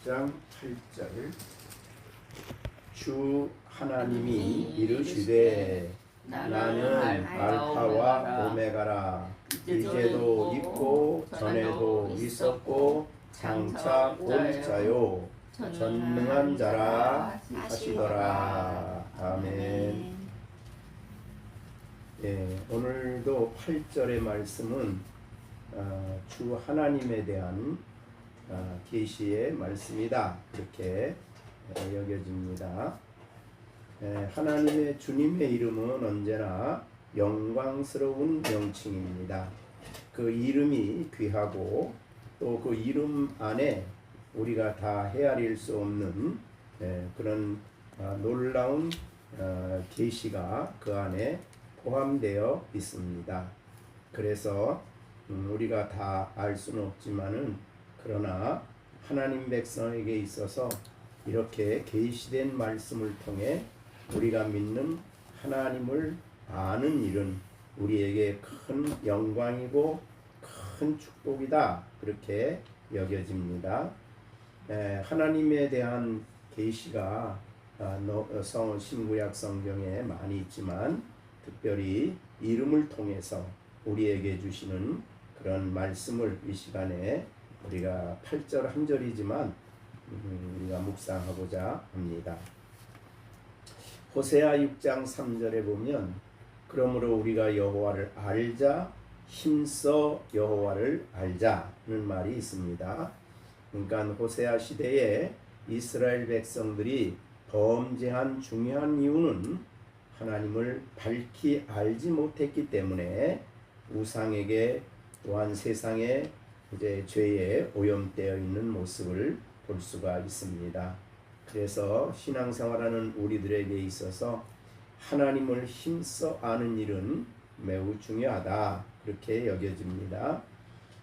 6장 8절 주 하나님이 이르시되 나는 알파와 오메가라 이제도 있고 전에도 있었고 장차 올 자요 전능한 자라 하시더라. 아멘. 오늘도 8절의 말씀은 주 하나님에 대한 계시의 말씀이다, 그렇게 여겨집니다. 하나님의 주님의 이름은 언제나 영광스러운 명칭입니다. 그 이름이 귀하고 또 그 이름 안에 우리가 다 헤아릴 수 없는 그런 놀라운 계시가 그 안에 포함되어 있습니다. 그래서 우리가 다 알 수는 없지만은 그러나 하나님 백성에게 있어서 이렇게 계시된 말씀을 통해 우리가 믿는 하나님을 아는 일은 우리에게 큰 영광이고 큰 축복이다, 그렇게 여겨집니다. 하나님에 대한 계시가 신구약 성경에 많이 있지만 특별히 이름을 통해서 우리에게 주시는 그런 말씀을 이 시간에 우리가 8절 한 절이지만 우리가 묵상하고자 합니다. 호세아 6장 3절에 보면 그러므로 우리가 여호와를 알자, 힘써 여호와를 알자는 말이 있습니다. 그러니까 호세아 시대에 이스라엘 백성들이 범죄한 중요한 이유는 하나님을 밝히 알지 못했기 때문에 우상에게 또한 세상에 이제 죄에 오염되어 있는 모습을 볼 수가 있습니다. 그래서 신앙생활하는 우리들에게 있어서 하나님을 힘써 아는 일은 매우 중요하다, 그렇게 여겨집니다.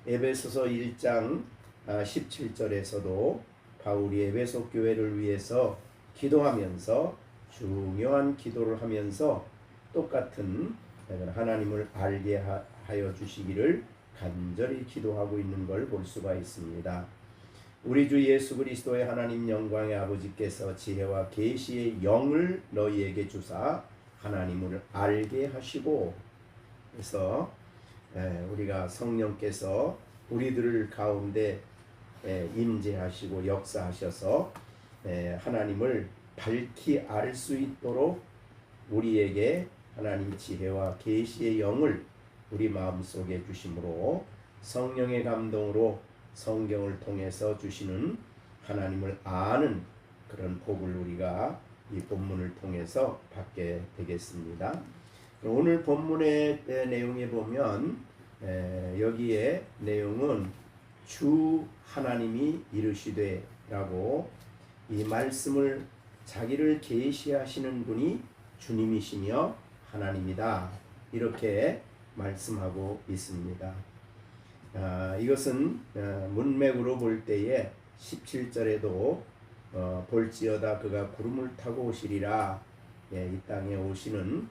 에베소서 1장 17절에서도 바울이 에베소 교회를 위해서 기도하면서 중요한 기도를 하면서 똑같은 하나님을 알게 하여 주시기를 간절히 기도하고 있는 걸 볼 수가 있습니다. 우리 주 예수 그리스도의 하나님 영광의 아버지께서 지혜와 계시의 영을 너희에게 주사 하나님을 알게 하시고, 그래서 우리가 성령께서 우리들 가운데 임재하시고 역사하셔서 하나님을 밝히 알 수 있도록 우리에게 하나님 지혜와 계시의 영을 우리 마음속에 주심으로 성령의 감동으로 성경을 통해서 주시는 하나님을 아는 그런 복을 우리가 이 본문을 통해서 받게 되겠습니다. 오늘 본문의 내용에 보면 여기에 내용은 주 하나님이 이르시되 라고 이 말씀을 자기를 계시하시는 분이 주님이시며 하나님이다, 이렇게 말씀하고 있습니다. 이것은 문맥으로 볼 때에 17절에도 볼지어다 그가 구름을 타고 오시리라, 이 땅에 오시는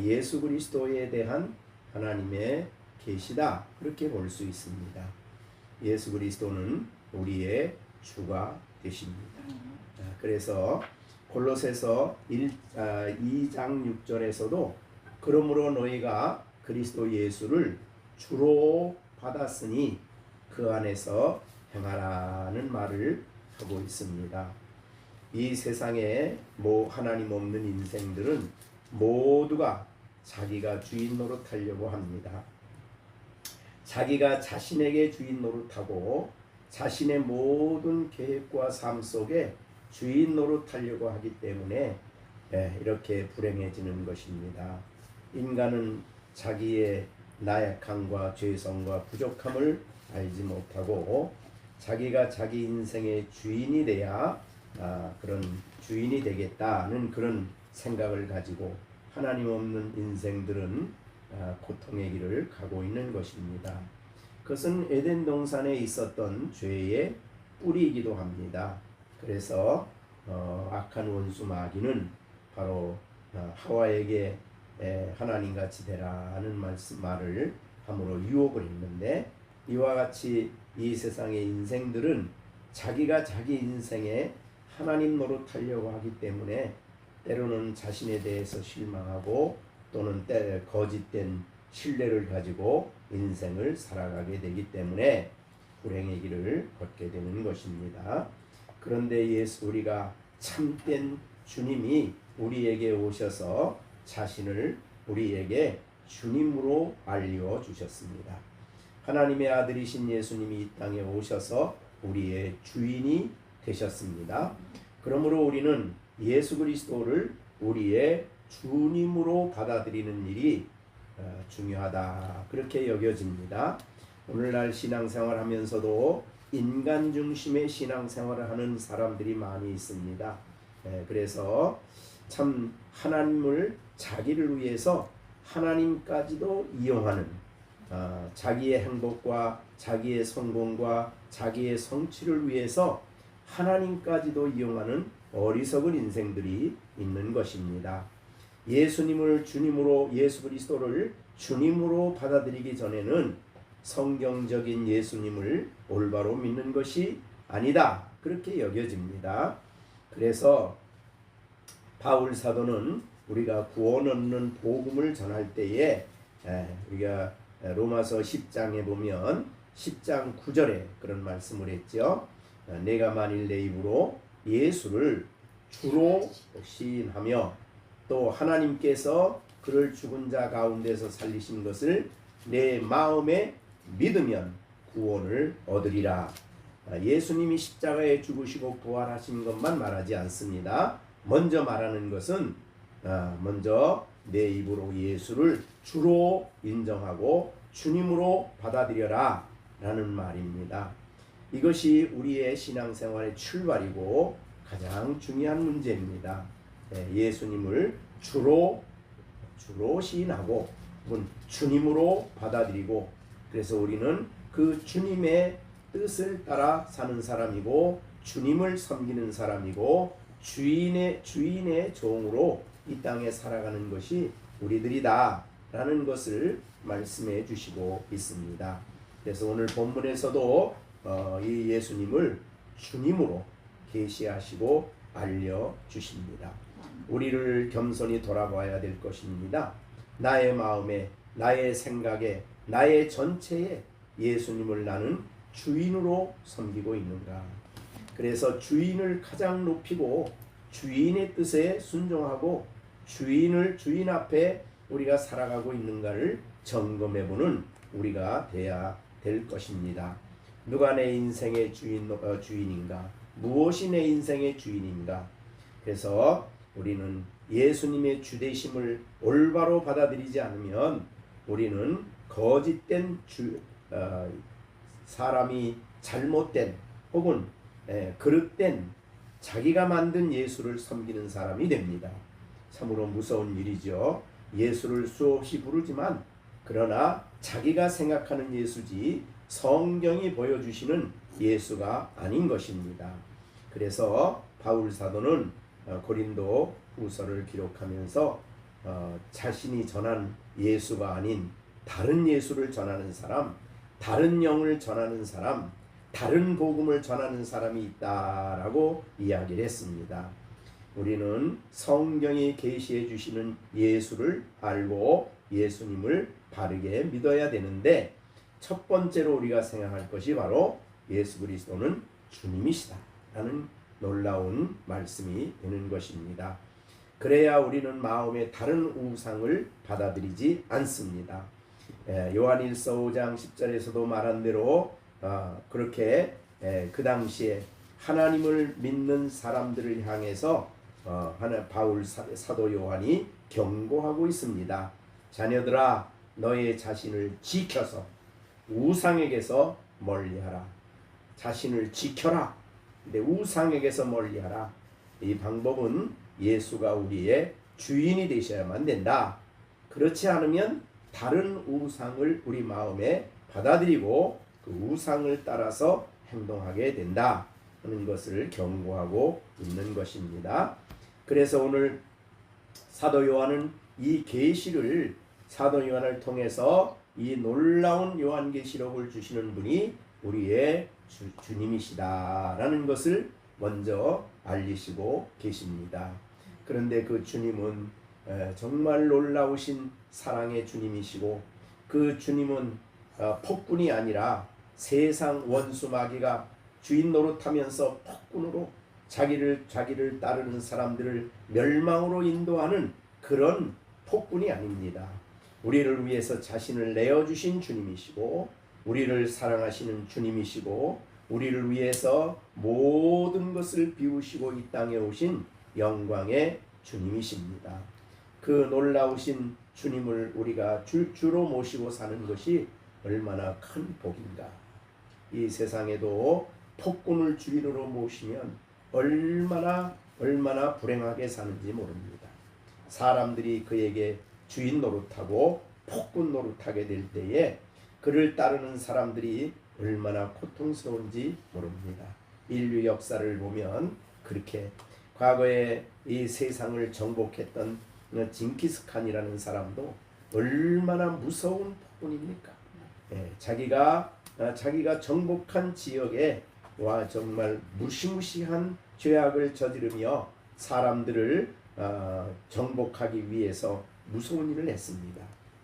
예수 그리스도에 대한 하나님의 계시다, 그렇게 볼 수 있습니다. 예수 그리스도는 우리의 주가 되십니다. 그래서 골로새서 2장 6절에서도 그러므로 너희가 그리스도 예수를 주로 받았으니 그 안에서 행하라는 말을 하고 있습니다. 이 세상에 하나님 없는 인생들은 모두가 자기가 주인 노릇하려고 합니다. 자기가 자신에게 주인 노릇하고 자신의 모든 계획과 삶 속에 주인 노릇하려고 하기 때문에 이렇게 불행해지는 것입니다. 인간은 자기의 나약함과 죄성과 부족함을 알지 못하고 자기가 자기 인생의 주인이 돼야 그런 주인이 되겠다는 그런 생각을 가지고 하나님 없는 인생들은 고통의 길을 가고 있는 것입니다. 그것은 에덴 동산에 있었던 죄의 뿌리이기도 합니다. 그래서 악한 원수 마귀는 바로 하와에게 하나님같이 되라는 말을 함으로 유혹을 했는데, 이와 같이 이 세상의 인생들은 자기가 자기 인생에 하나님 노릇하려고 하기 때문에 때로는 자신에 대해서 실망하고 또는 거짓된 신뢰를 가지고 인생을 살아가게 되기 때문에 불행의 길을 걷게 되는 것입니다. 그런데 우리가 참된 주님이 우리에게 오셔서 자신을 우리에게 주님으로 알려주셨습니다. 하나님의 아들이신 예수님이 이 땅에 오셔서 우리의 주인이 되셨습니다. 그러므로 우리는 예수 그리스도를 우리의 주님으로 받아들이는 일이 중요하다, 그렇게 여겨집니다. 오늘날 신앙생활 하면서도 인간 중심의 신앙생활을 하는 사람들이 많이 있습니다. 그래서 참 하나님을 자기를 위해서 하나님까지도 이용하는, 자기의 행복과 자기의 성공과 자기의 성취를 위해서 하나님까지도 이용하는 어리석은 인생들이 있는 것입니다. 예수님을 주님으로, 예수 그리스도를 주님으로 받아들이기 전에는 성경적인 예수님을 올바로 믿는 것이 아니다, 그렇게 여겨집니다. 그래서 바울 사도는 우리가 구원 얻는 복음을 전할 때에 우리가 로마서 10장에 보면 10장 9절에 그런 말씀을 했죠. 내가 만일 내 입으로 예수를 주로 시인하며 또 하나님께서 그를 죽은 자 가운데서 살리신 것을 내 마음에 믿으면 구원을 얻으리라. 예수님이 십자가에 죽으시고 부활하신 것만 말하지 않습니다. 먼저 말하는 것은 먼저 내 입으로 예수를 주로 인정하고 주님으로 받아들여라 라는 말입니다. 이것이 우리의 신앙생활의 출발이고 가장 중요한 문제입니다. 예수님을 주로 시인하고 주님으로 받아들이고, 그래서 우리는 그 주님의 뜻을 따라 사는 사람이고 주님을 섬기는 사람이고 주인의 종으로 이 땅에 살아가는 것이 우리들이다 라는 것을 말씀해 주시고 있습니다. 그래서 오늘 본문에서도 이 예수님을 주님으로 계시하시고 알려주십니다. 우리를 겸손히 돌아봐야 될 것입니다. 나의 마음에, 나의 생각에, 나의 전체에 예수님을 나는 주인으로 섬기고 있는가. 그래서 주인을 가장 높이고 주인의 뜻에 순종하고 주인 앞에 우리가 살아가고 있는가를 점검해보는 우리가 돼야 될 것입니다. 누가 내 인생의 주인인가? 무엇이 내 인생의 주인인가? 그래서 우리는 예수님의 주되심을 올바로 받아들이지 않으면 우리는 거짓된 사람이 잘못된 혹은 그릇된 자기가 만든 예수를 섬기는 사람이 됩니다. 참으로 무서운 일이죠. 예수를 수없이 부르지만 그러나 자기가 생각하는 예수지 성경이 보여주시는 예수가 아닌 것입니다. 그래서 바울 사도는 고린도 후서를 기록하면서 자신이 전한 예수가 아닌 다른 예수를 전하는 사람, 다른 영을 전하는 사람, 다른 복음을 전하는 사람이 있다라고 이야기를 했습니다. 우리는 성경이 계시해 주시는 예수를 알고 예수님을 바르게 믿어야 되는데, 첫 번째로 우리가 생각할 것이 바로 예수 그리스도는 주님이시다 라는 놀라운 말씀이 되는 것입니다. 그래야 우리는 마음에 다른 우상을 받아들이지 않습니다. 요한일서 5장 10절에서도 말한 대로 그렇게 그 당시에 하나님을 믿는 사람들을 향해서 바울 사도 요한이 경고하고 있습니다. 자녀들아, 너의 자신을 지켜서 우상에게서 멀리하라. 자신을 지켜라. 근데 우상에게서 멀리하라. 이 방법은 예수가 우리의 주인이 되셔야만 된다. 그렇지 않으면 다른 우상을 우리 마음에 받아들이고 그 우상을 따라서 행동하게 된다 하는 것을 경고하고 있는 것입니다. 그래서 오늘 사도 요한은 이 계시를, 사도 요한을 통해서 이 놀라운 요한계시록을 주시는 분이 우리의 주님이시다라는 것을 먼저 알리시고 계십니다. 그런데 그 주님은 정말 놀라우신 사랑의 주님이시고, 그 주님은 폭군이 아니라 세상 원수 마귀가 주인 노릇하면서 폭군으로 자기를 따르는 사람들을 멸망으로 인도하는 그런 폭군이 아닙니다. 우리를 위해서 자신을 내어주신 주님이시고, 우리를 사랑하시는 주님이시고, 우리를 위해서 모든 것을 비우시고 이 땅에 오신 영광의 주님이십니다. 그 놀라우신 주님을 우리가 주로 모시고 사는 것이 얼마나 큰 복인가. 이 세상에도 폭군을 주인으로 모시면 얼마나 불행하게 사는지 모릅니다. 사람들이 그에게 주인 노릇하고 폭군 노릇하게 될 때에 그를 따르는 사람들이 얼마나 고통스러운지 모릅니다. 인류 역사를 보면 그렇게 과거에 이 세상을 정복했던 징기스칸이라는 사람도 얼마나 무서운 폭군입니까? 자기가 정복한 지역에 와 정말 무시무시한 죄악을 저지르며 사람들을 정복하기 위해서 무서운 일을 했습니다.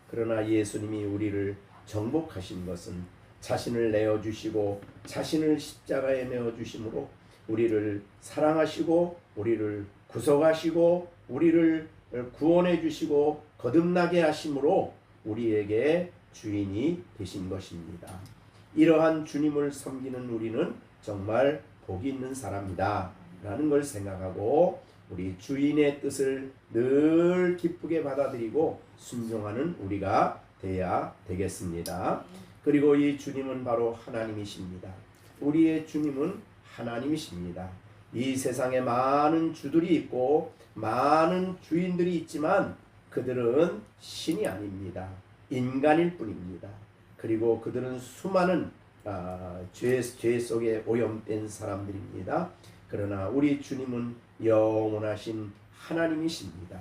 그러나 예수님이 우리를 정복하신 것은 자신을 내어주시고 자신을 십자가에 내어주심으로 우리를 사랑하시고 우리를 구속하시고 우리를 구원해 주시고 거듭나게 하심으로 우리에게 주인이 되신 것입니다. 이러한 주님을 섬기는 우리는 정말 복이 있는 사람이다 라는 걸 생각하고 우리 주인의 뜻을 늘 기쁘게 받아들이고 순종하는 우리가 돼야 되겠습니다. 그리고 이 주님은 바로 하나님이십니다. 우리의 주님은 하나님이십니다. 이 세상에 많은 주들이 있고 많은 주인들이 있지만 그들은 신이 아닙니다. 인간일 뿐입니다. 그리고 그들은 수많은 죄 속에 오염된 사람들입니다. 그러나 우리 주님은 영원하신 하나님이십니다.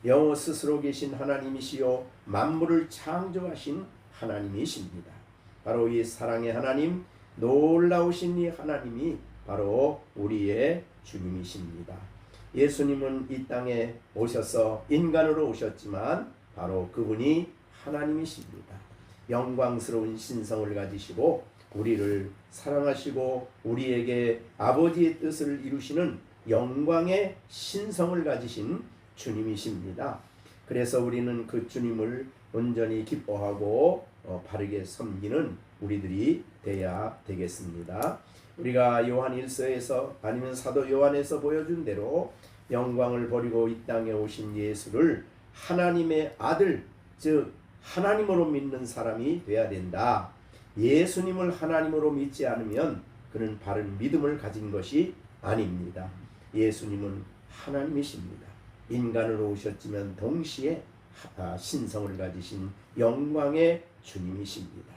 영원 스스로 계신 하나님이시요 만물을 창조하신 하나님이십니다. 바로 이 사랑의 하나님, 놀라우신 이 하나님이 바로 우리의 주님이십니다. 예수님은 이 땅에 오셔서 인간으로 오셨지만 바로 그분이 하나님이십니다. 영광스러운 신성을 가지시고 우리를 사랑하시고 우리에게 아버지의 뜻을 이루시는 영광의 신성을 가지신 주님이십니다. 그래서 우리는 그 주님을 온전히 기뻐하고 바르게 섬기는 우리들이 돼야 되겠습니다. 우리가 요한 1서에서 아니면 사도 요한에서 보여준 대로 영광을 버리고 이 땅에 오신 예수를 하나님의 아들, 즉 하나님으로 믿는 사람이 돼야 된다. 예수님을 하나님으로 믿지 않으면 그는 바른 믿음을 가진 것이 아닙니다. 예수님은 하나님이십니다. 인간으로 오셨지만 동시에 신성을 가지신 영광의 주님이십니다.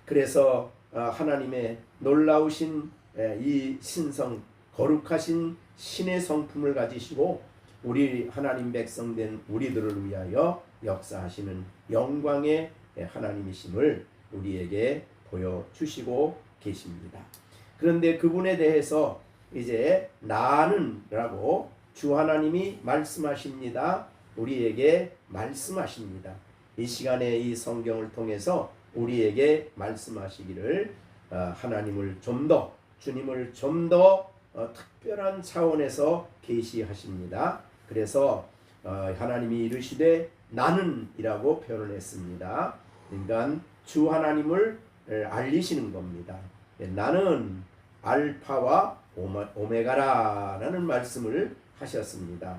그래서 하나님의 놀라우신 이 신성, 거룩하신 신의 성품을 가지시고 우리 하나님 백성된 우리들을 위하여 역사하시는 영광의 하나님이심을 우리에게 보여주시고 계십니다. 그런데 그분에 대해서 이제 나는 라고 주 하나님이 말씀하십니다. 우리에게 말씀하십니다. 이 시간에 이 성경을 통해서 우리에게 말씀하시기를 하나님을 좀 더, 주님을 좀 더 특별한 차원에서 계시하십니다. 그래서 하나님이 이르시되 나는 이라고 표현을 했습니다. 그러니까 주 하나님을 알리시는 겁니다. 나는 알파와 오메가라 라는 말씀을 하셨습니다.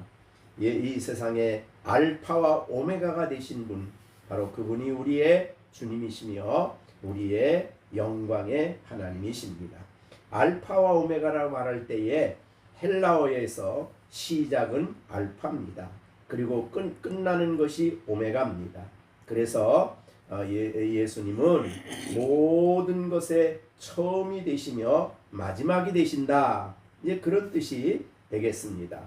이 세상에 알파와 오메가가 되신 분, 바로 그분이 우리의 주님이시며 우리의 영광의 하나님이십니다. 알파와 오메가라고 말할 때에 헬라어에서 시작은 알파입니다. 그리고 끝나는 것이 오메가입니다. 그래서 예수님은 모든 것의 처음이 되시며 마지막이 되신다. 이제 그런 뜻이 되겠습니다.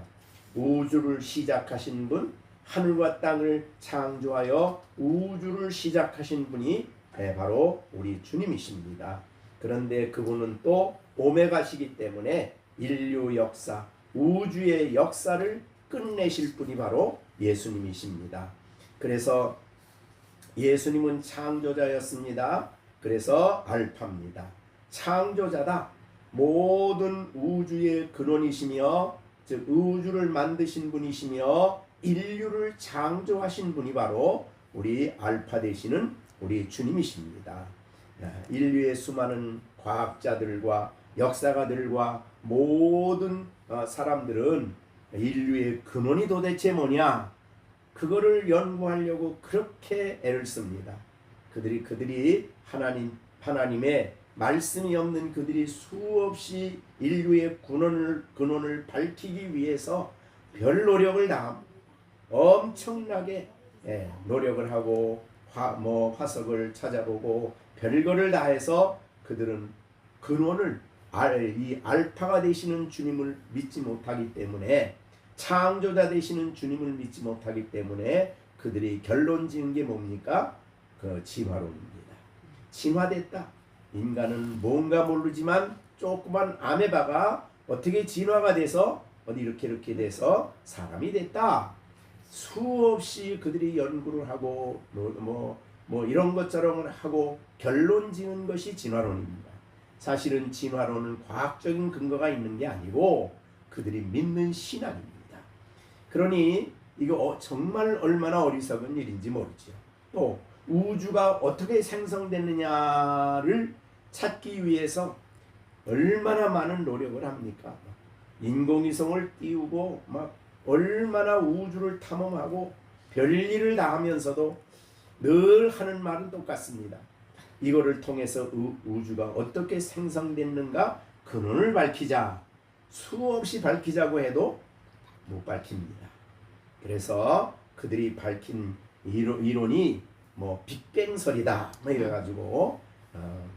우주를 시작하신 분, 하늘과 땅을 창조하여 우주를 시작하신 분이 바로 우리 주님이십니다. 그런데 그분은 또 오메가시기 때문에 인류 역사, 우주의 역사를 끝내실 분이 바로 예수님이십니다. 그래서 예수님은 창조자였습니다. 그래서 알파입니다. 창조자다. 모든 우주의 근원이시며 즉 우주를 만드신 분이시며 인류를 창조하신 분이 바로 우리 알파 되시는 우리 주님이십니다. 인류의 수많은 과학자들과 역사가들과 모든 사람들은 인류의 근원이 도대체 뭐냐? 그거를 연구하려고 그렇게 애를 씁니다. 그들이 하나님의 말씀이 없는 그들이 수없이 인류의 근원을 밝히기 위해서 별 노력을 다합니다. 엄청나게 노력을 하고 화석을 찾아보고 별거를 다해서 그들은 근원을 이 알파가 되시는 주님을 믿지 못하기 때문에 창조자 되시는 주님을 믿지 못하기 때문에 그들이 결론 지은 게 뭡니까? 그 진화론입니다. 진화됐다. 인간은 뭔가 모르지만 조그만 아메바가 어떻게 진화가 돼서 어디 이렇게 돼서 사람이 됐다. 수없이 그들이 연구를 하고 뭐 이런 것처럼 하고 결론 지은 것이 진화론입니다. 사실은 진화론은 과학적인 근거가 있는 게 아니고 그들이 믿는 신앙입니다. 그러니 이거 정말 얼마나 어리석은 일인지 모르죠. 또 우주가 어떻게 생성됐느냐를 찾기 위해서 얼마나 많은 노력을 합니까? 인공위성을 띄우고 막 얼마나 우주를 탐험하고 별일을 다 하면서도 늘 하는 말은 똑같습니다. 이거를 통해서 우주가 어떻게 생성됐는가 근원을 밝히자. 수없이 밝히자고 해도 못 밝힙니다. 그래서 그들이 밝힌 이론이 뭐 빅뱅설이다 뭐 이래가지고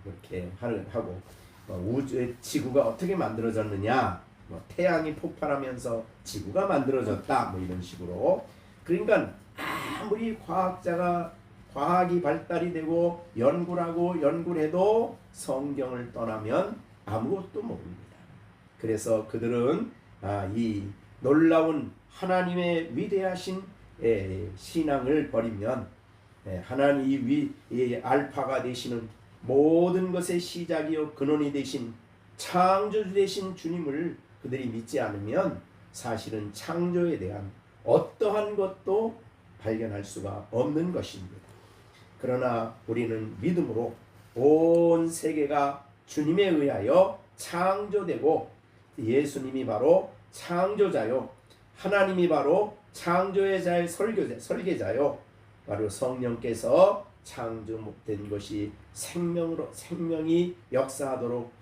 그렇게 하고 우주의 지구가 어떻게 만들어졌느냐, 뭐 태양이 폭발하면서 지구가 만들어졌다 뭐 이런 식으로. 그러니까 아무리 과학이 발달이 되고 연구를 해도 성경을 떠나면 아무것도 모릅니다. 그래서 그들은 이 놀라운 하나님의 위대하신 신앙을 버리면 하나님 이 알파가 되시는 모든 것의 시작이요 근원이 되신 창조주 되신 주님을 그들이 믿지 않으면 사실은 창조에 대한 어떠한 것도 발견할 수가 없는 것입니다. 그러나 우리는 믿음으로 온 세계가 주님에 의하여 창조되고 예수님이 바로 창조자요 하나님이 바로 창조의 자의 설계자요 바로 성령께서 창조된 것이 생명이 역사하도록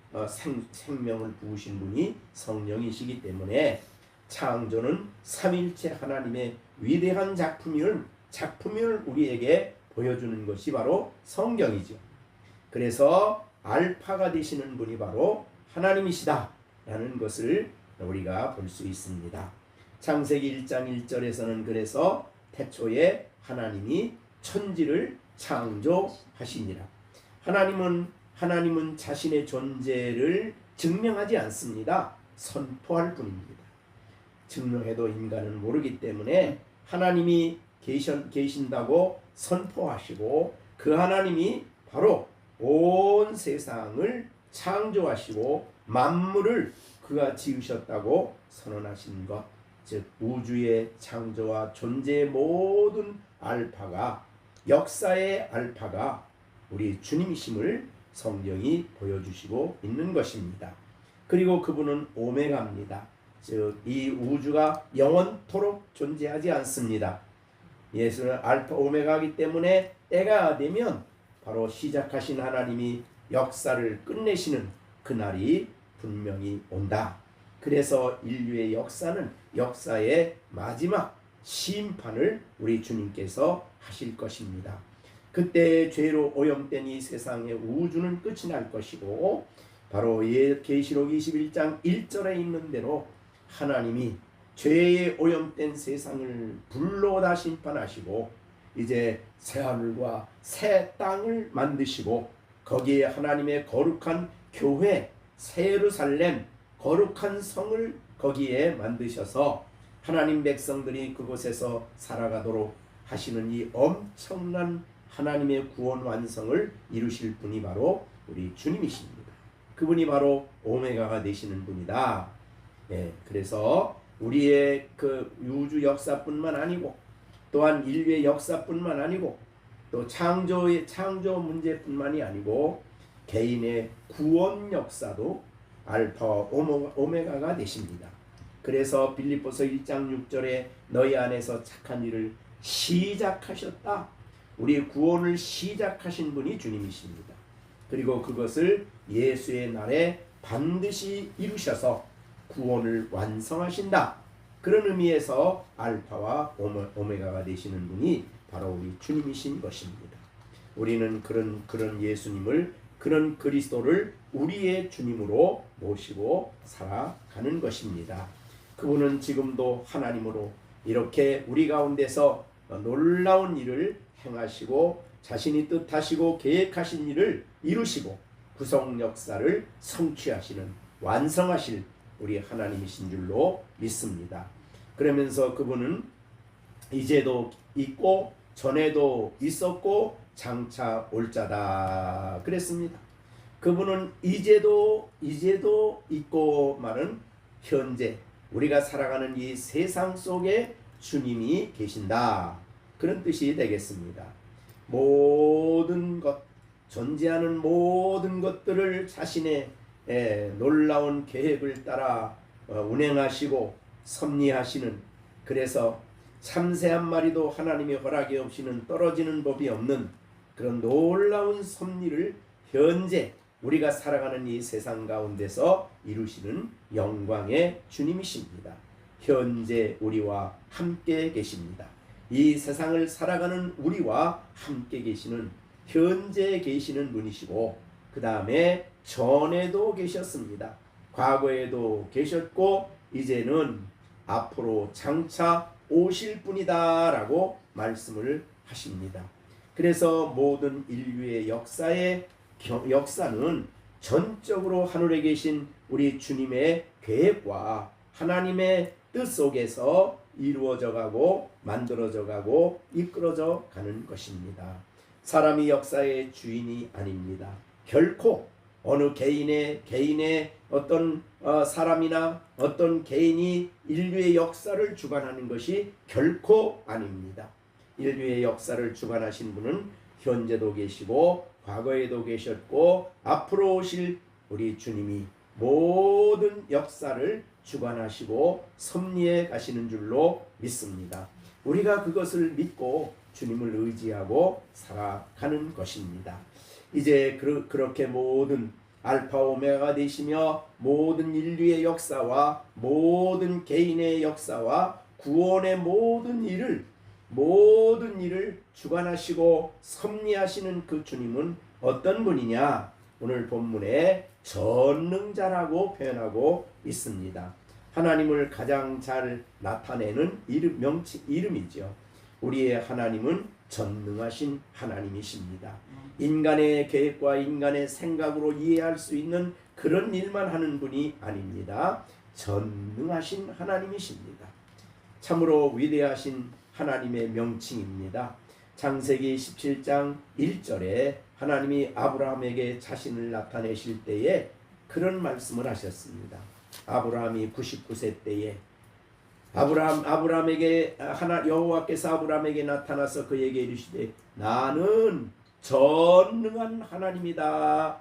생명을 부으신 분이 성령이시기 때문에 창조는 삼일체 하나님의 위대한 작품을 우리에게 보여주는 것이 바로 성경이죠. 그래서 알파가 되시는 분이 바로 하나님이시다 라는 것을 우리가 볼 수 있습니다. 창세기 1장 1절에서는 그래서 태초에 하나님이 천지를 창조하시니라. 하나님은 자신의 존재를 증명하지 않습니다. 선포할 뿐입니다. 증명해도 인간은 모르기 때문에 하나님이 계신다고 선포하시고 그 하나님이 바로 온 세상을 창조하시고 만물을 그가 지으셨다고 선언하신 것, 즉 우주의 창조와 존재의 모든 알파가 역사의 알파가 우리 주님이심을 성경이 보여주시고 있는 것입니다. 그리고 그분은 오메가입니다. 즉 이 우주가 영원토록 존재하지 않습니다. 예수는 알파 오메가이기 때문에 때가 되면 바로 시작하신 하나님이 역사를 끝내시는 그날이 분명히 온다. 그래서 인류의 역사는 역사의 마지막 심판을 우리 주님께서 하실 것입니다. 그때 죄로 오염된 이 세상의 우주는 끝이 날 것이고 바로 계시록 21장 1절에 있는 대로 하나님이 죄에 오염된 세상을 불로 다 심판하시고 이제 새 하늘과 새 땅을 만드시고 거기에 하나님의 거룩한 교회 새 예루살렘 거룩한 성을 거기에 만드셔서 하나님 백성들이 그곳에서 살아가도록 하시는 이 엄청난 하나님의 구원 완성을 이루실 분이 바로 우리 주님이십니다. 그분이 바로 오메가가 되시는 분이다. 그래서 우리의 그 우주 역사뿐만 아니고 또한 인류의 역사뿐만 아니고 또 창조 문제뿐만이 아니고 개인의 구원 역사도 알파와 오메가가 되십니다. 그래서 빌립보서 1장 6절에 너희 안에서 착한 일을 시작하셨다. 우리 구원을 시작하신 분이 주님이십니다. 그리고 그것을 예수의 날에 반드시 이루셔서 구원을 완성하신다. 그런 의미에서 알파와 오메가가 되시는 분이 바로 우리 주님이신 것입니다. 우리는 그런 예수님을, 그런 그리스도를 우리의 주님으로 모시고 살아가는 것입니다. 그분은 지금도 하나님으로 이렇게 우리 가운데서 놀라운 일을 행하시고 자신이 뜻하시고 계획하신 일을 이루시고 구속 역사를 성취하시는, 완성하실 우리 하나님이신 줄로 믿습니다. 그러면서 그분은 이제도 있고 전에도 있었고 장차 올 자다 그랬습니다. 그분은 이제도 있고 말은 현재 우리가 살아가는 이 세상 속에 주님이 계신다, 그런 뜻이 되겠습니다. 모든 것, 존재하는 모든 것들을 자신의 놀라운 계획을 따라 운행하시고 섭리하시는, 그래서 참새 한 마리도 하나님의 허락이 없이는 떨어지는 법이 없는 그런 놀라운 섭리를 현재 우리가 살아가는 이 세상 가운데서 이루시는 영광의 주님이십니다. 현재 우리와 함께 계십니다. 이 세상을 살아가는 우리와 함께 계시는, 현재 계시는 분이시고 그 다음에 전에도 계셨습니다. 과거에도 계셨고 이제는 앞으로 장차 오실 분이다 라고 말씀을 하십니다. 그래서 모든 인류의 역사는 전적으로 하늘에 계신 우리 주님의 계획과 하나님의 뜻 속에서 이루어져 가고 만들어져 가고 이끌어져 가는 것입니다. 사람이 역사의 주인이 아닙니다. 결코 어느 개인의 어떤 사람이나 어떤 개인이 인류의 역사를 주관하는 것이 결코 아닙니다. 인류의 역사를 주관하신 분은 현재도 계시고 과거에도 계셨고 앞으로 오실 우리 주님이 모든 역사를 주관하시고 섭리해 가시는 줄로 믿습니다. 우리가 그것을 믿고 주님을 의지하고 살아가는 것입니다. 이제 그렇게 모든 알파 오메가가 되시며 모든 인류의 역사와 모든 개인의 역사와 구원의 모든 일을 주관하시고 섭리하시는 그 주님은 어떤 분이냐? 오늘 본문에 전능자라고 표현하고 있습니다. 하나님을 가장 잘 나타내는 이름이죠. 우리의 하나님은 전능하신 하나님이십니다. 인간의 계획과 인간의 생각으로 이해할 수 있는 그런 일만 하는 분이 아닙니다. 전능하신 하나님이십니다. 참으로 위대하신 하나님의 명칭입니다. 창세기 17장 1절에 하나님이 아브라함에게 자신을 나타내실 때에 그런 말씀을 하셨습니다. 아브라함이 99세 때에 아브라함에게 여호와께서 아브라함에게 나타나서 그에게 이르시되 나는 전능한 하나님이다.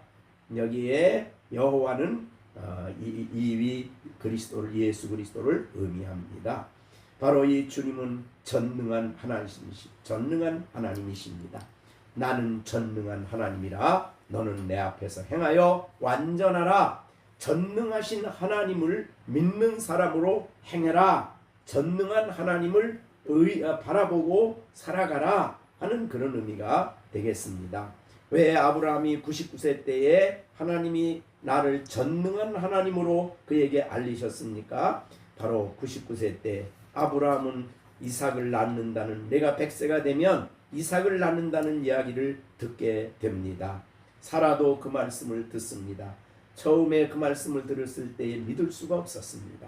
여기에 여호와는 이위 그리스도를, 예수 그리스도를 의미합니다. 바로 이 주님은 전능한 하나님이십니다. 나는 전능한 하나님이라 너는 내 앞에서 행하여 완전하라. 전능하신 하나님을 믿는 사람으로 행해라. 전능한 하나님을 바라보고 살아가라 하는 그런 의미가 되겠습니다. 왜 아브라함이 99세 때에 하나님이 나를 전능한 하나님으로 그에게 알리셨습니까? 바로 99세 때 아브라함은 이삭을 낳는다는, 내가 100세가 되면 이삭을 낳는다는 이야기를 듣게 됩니다. 사라도 그 말씀을 듣습니다. 처음에 그 말씀을 들었을 때에 믿을 수가 없었습니다.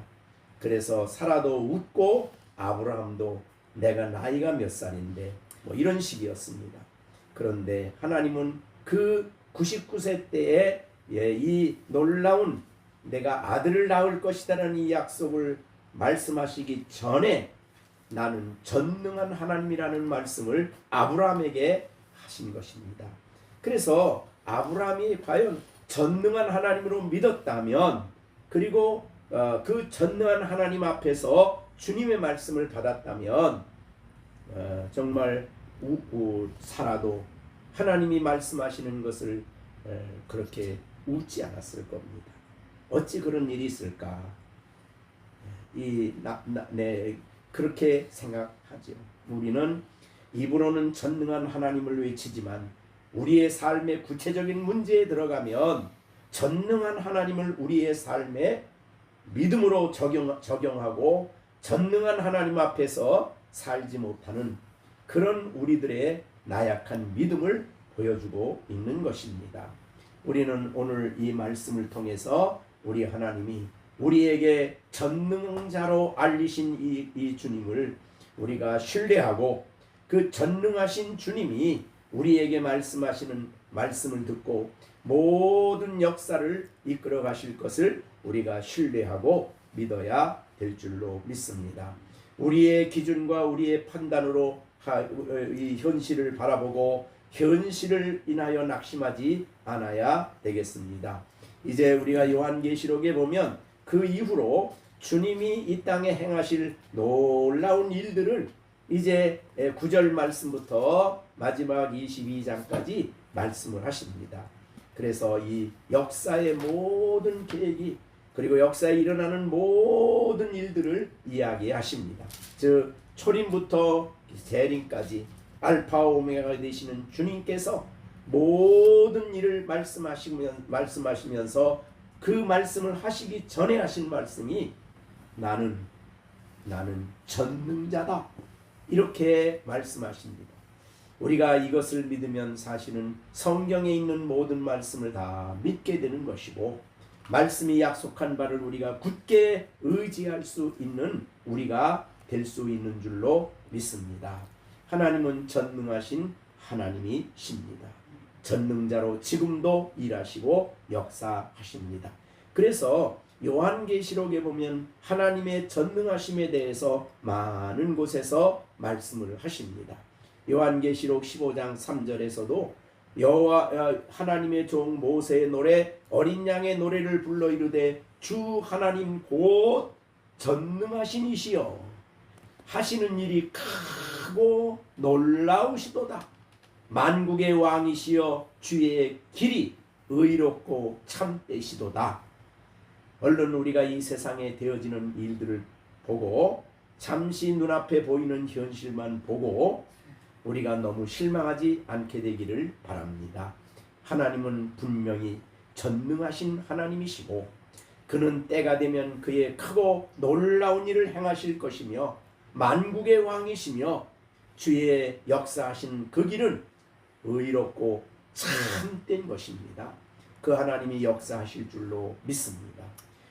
그래서 사라도 웃고 아브라함도 내가 나이가 몇 살인데 뭐 이런 식이었습니다. 그런데 하나님은 그 99세 때에 이 놀라운 내가 아들을 낳을 것이다라는 이 약속을 말씀하시기 전에 나는 전능한 하나님이라는 말씀을 아브라함에게 하신 것입니다. 그래서 아브라함이 과연 전능한 하나님으로 믿었다면, 그리고 그 전능한 하나님 앞에서 주님의 말씀을 받았다면 정말 사라도 하나님이 말씀하시는 것을 그렇게 웃지 않았을 겁니다. 어찌 그런 일이 있을까? 그렇게 생각하죠. 우리는 입으로는 전능한 하나님을 외치지만 우리의 삶의 구체적인 문제에 들어가면 전능한 하나님을 우리의 삶에 믿음으로 적용하고 전능한 하나님 앞에서 살지 못하는 그런 우리들의 나약한 믿음을 보여주고 있는 것입니다. 우리는 오늘 이 말씀을 통해서 우리 하나님이 우리에게 전능자로 알리신 이 주님을 우리가 신뢰하고 그 전능하신 주님이 우리에게 말씀하시는 말씀을 듣고 모든 역사를 이끌어 가실 것을 우리가 신뢰하고 믿어야 될 줄로 믿습니다. 우리의 기준과 우리의 판단으로 이 현실을 바라보고 현실을 인하여 낙심하지 않아야 되겠습니다. 이제 우리가 요한계시록에 보면 그 이후로 주님이 이 땅에 행하실 놀라운 일들을 이제 9절 말씀부터 마지막 22장까지 말씀을 하십니다. 그래서 이 역사의 모든 계획이, 그리고 역사에 일어나는 모든 일들을 이야기하십니다. 즉 초림부터 재림까지 알파와 오메가가 되시는 주님께서 모든 일을 말씀하시면서 그 말씀을 하시기 전에 하신 말씀이 나는 전능자다, 이렇게 말씀하십니다. 우리가 이것을 믿으면 사실은 성경에 있는 모든 말씀을 다 믿게 되는 것이고, 말씀이 약속한 바를 우리가 굳게 의지할 수 있는 우리가 될 수 있는 줄로 믿습니다. 하나님은 전능하신 하나님이십니다. 전능자로 지금도 일하시고 역사하십니다. 그래서 요한계시록에 보면 하나님의 전능하심에 대해서 많은 곳에서 말씀을 하십니다. 요한계시록 15장 3절에서도 여호와 하나님의 종 모세의 노래 어린 양의 노래를 불러 이르되 주 하나님 곧 전능하신 이시여 하시는 일이 크고 놀라우시도다. 만국의 왕이시여 주의 길이 의롭고 참되시도다. 얼른 우리가 이 세상에 되어지는 일들을 보고 잠시 눈앞에 보이는 현실만 보고 우리가 너무 실망하지 않게 되기를 바랍니다. 하나님은 분명히 전능하신 하나님이시고 그는 때가 되면 그의 크고 놀라운 일을 행하실 것이며 만국의 왕이시며 주의 역사하신 그 길은 의롭고 참된 것입니다. 그 하나님이 역사하실 줄로 믿습니다.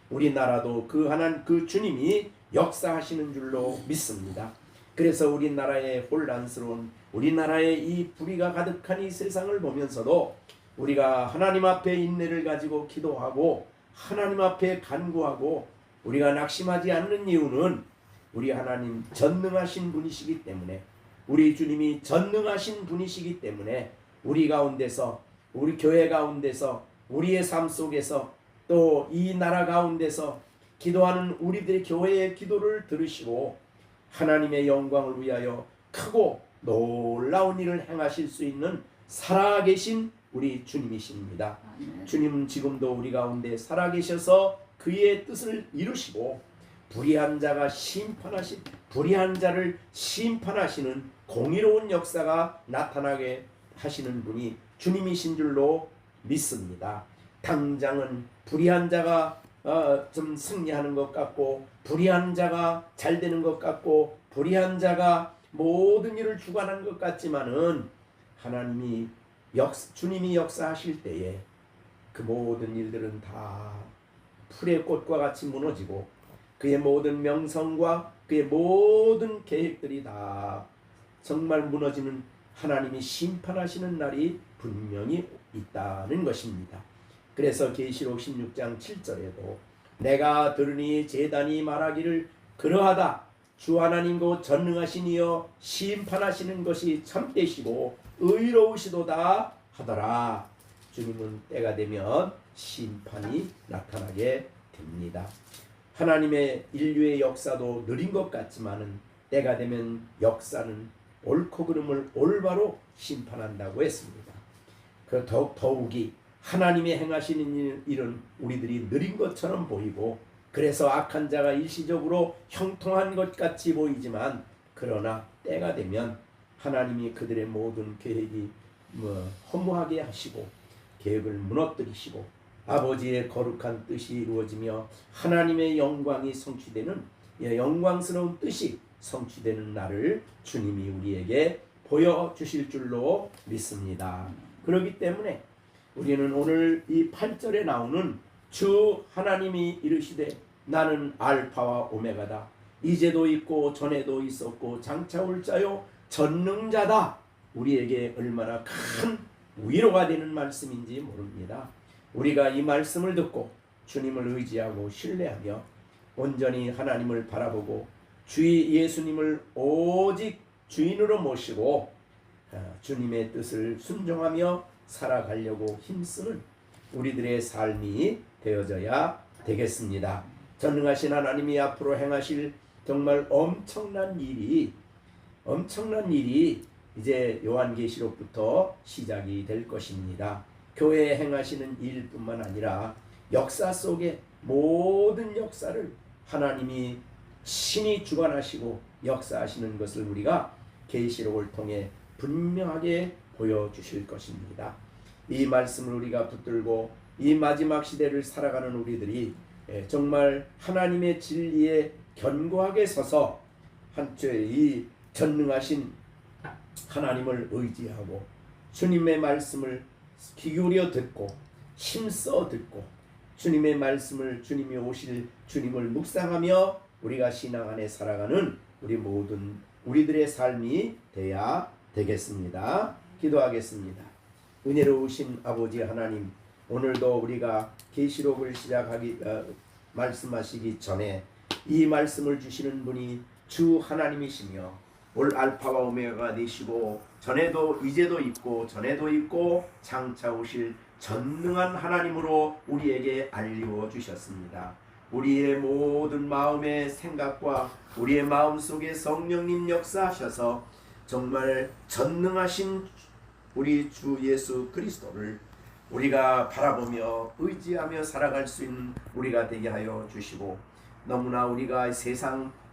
우리나라도 그 주님이 역사하시는 줄로 믿습니다. 그래서 우리나라의 혼란스러운 우리나라의 이 불의가 가득한 이 세상을 보면서도 우리가 하나님 앞에 인내를 가지고 기도하고 하나님 앞에 간구하고 우리가 낙심하지 않는 이유는 우리 하나님 전능하신 분이시기 때문에, 우리 주님이 전능하신 분이시기 때문에 우리 가운데서, 우리 교회 가운데서, 우리의 삶 속에서, 또 이 나라 가운데서 기도하는 우리들의 교회의 기도를 들으시고 하나님의 영광을 위하여 크고 놀라운 일을 행하실 수 있는 살아계신 우리 주님이십니다. 주님은 지금도 우리 가운데 살아계셔서 그의 뜻을 이루시고 불의한 자를 심판하시는 공의로운 역사가 나타나게 하시는 분이 주님이신 줄로 믿습니다. 당장은 불의한 자가 좀 승리하는 것 같고, 불의한 자가 잘 되는 것 같고, 불의한 자가 모든 일을 주관하는 것 같지만은 주님이 역사하실 때에 그 모든 일들은 다 풀의 꽃과 같이 무너지고 그의 모든 명성과 그의 모든 계획들이 다 정말 무너지는 하나님이 심판하시는 날이 분명히 있다는 것입니다. 그래서 계시록 16장 7절에도 내가 들으니 제단이 말하기를 그러하다 주 하나님 곧 전능하신 이여 심판하시는 것이 참되시고 의로우시도다 하더라. 주님은 때가 되면 심판이 나타나게 됩니다. 하나님의 인류의 역사도 느린 것 같지만은 때가 되면 역사는 옳고 그름을 올바로 심판한다고 했습니다. 그 더욱이 하나님이 행하시는 일은 우리들이 느린 것처럼 보이고 그래서 악한 자가 일시적으로 형통한 것 같이 보이지만 그러나 때가 되면 하나님이 그들의 모든 계획이 허무하게 하시고 계획을 무너뜨리시고 아버지의 거룩한 뜻이 이루어지며 하나님의 영광이 성취되는 영광스러운 뜻이 성취되는 날을 주님이 우리에게 보여주실 줄로 믿습니다. 그렇기 때문에 우리는 오늘 이 8절에 나오는 주 하나님이 이르시되 나는 알파와 오메가다 이제도 있고 전에도 있었고 장차 올 자요 전능자다. 우리에게 얼마나 큰 위로가 되는 말씀인지 모릅니다. 우리가 이 말씀을 듣고 주님을 의지하고 신뢰하며 온전히 하나님을 바라보고 주의 예수님을 오직 주인으로 모시고 주님의 뜻을 순종하며 살아가려고 힘쓰는 우리들의 삶이 되어져야 되겠습니다. 전능하신 하나님이 앞으로 행하실 정말 엄청난 일이 이제 요한계시록부터 시작이 될 것입니다. 교회에 행하시는 일뿐만 아니라 역사 속의 모든 역사를 하나님이 신이 주관하시고 역사하시는 것을 우리가 계시록을 통해 분명하게 보여주실 것입니다. 이 말씀을 우리가 붙들고 이 마지막 시대를 살아가는 우리들이 정말 하나님의 진리에 견고하게 서서 이 전능하신 하나님을 의지하고 주님의 말씀을 귀 기울여 듣고 힘써 듣고 주님의 말씀을 주님이 오실 주님을 묵상하며 우리가 신앙 안에 살아가는 우리들의 삶이 되어야 되겠습니다. 기도하겠습니다. 은혜로우신 아버지 하나님, 오늘도 우리가 계시록을 말씀하시기 전에 이 말씀을 주시는 분이 주 하나님이시며 올 알파와 오메가가 되시고 전에도 이제도 있고 전에도 있고 장차 오실 전능한 하나님으로 우리에게 알려주셨습니다. 우리의 모든 마음의 생각과 우리의 마음속에 성령님 역사하셔서 정말 전능하신 우리 주 예수 그리스도를 우리가 바라보며 의지하며 살아갈 수 있는 우리가 되게 하여 주시고 너무나 우리가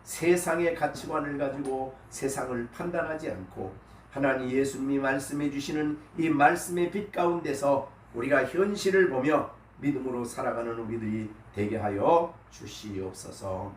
세상의 가치관을 가지고 세상을 판단하지 않고 하나님 예수님이 말씀해 주시는 이 말씀의 빛 가운데서 우리가 현실을 보며 믿음으로 살아가는 우리들이 되게 하여 주시옵소서.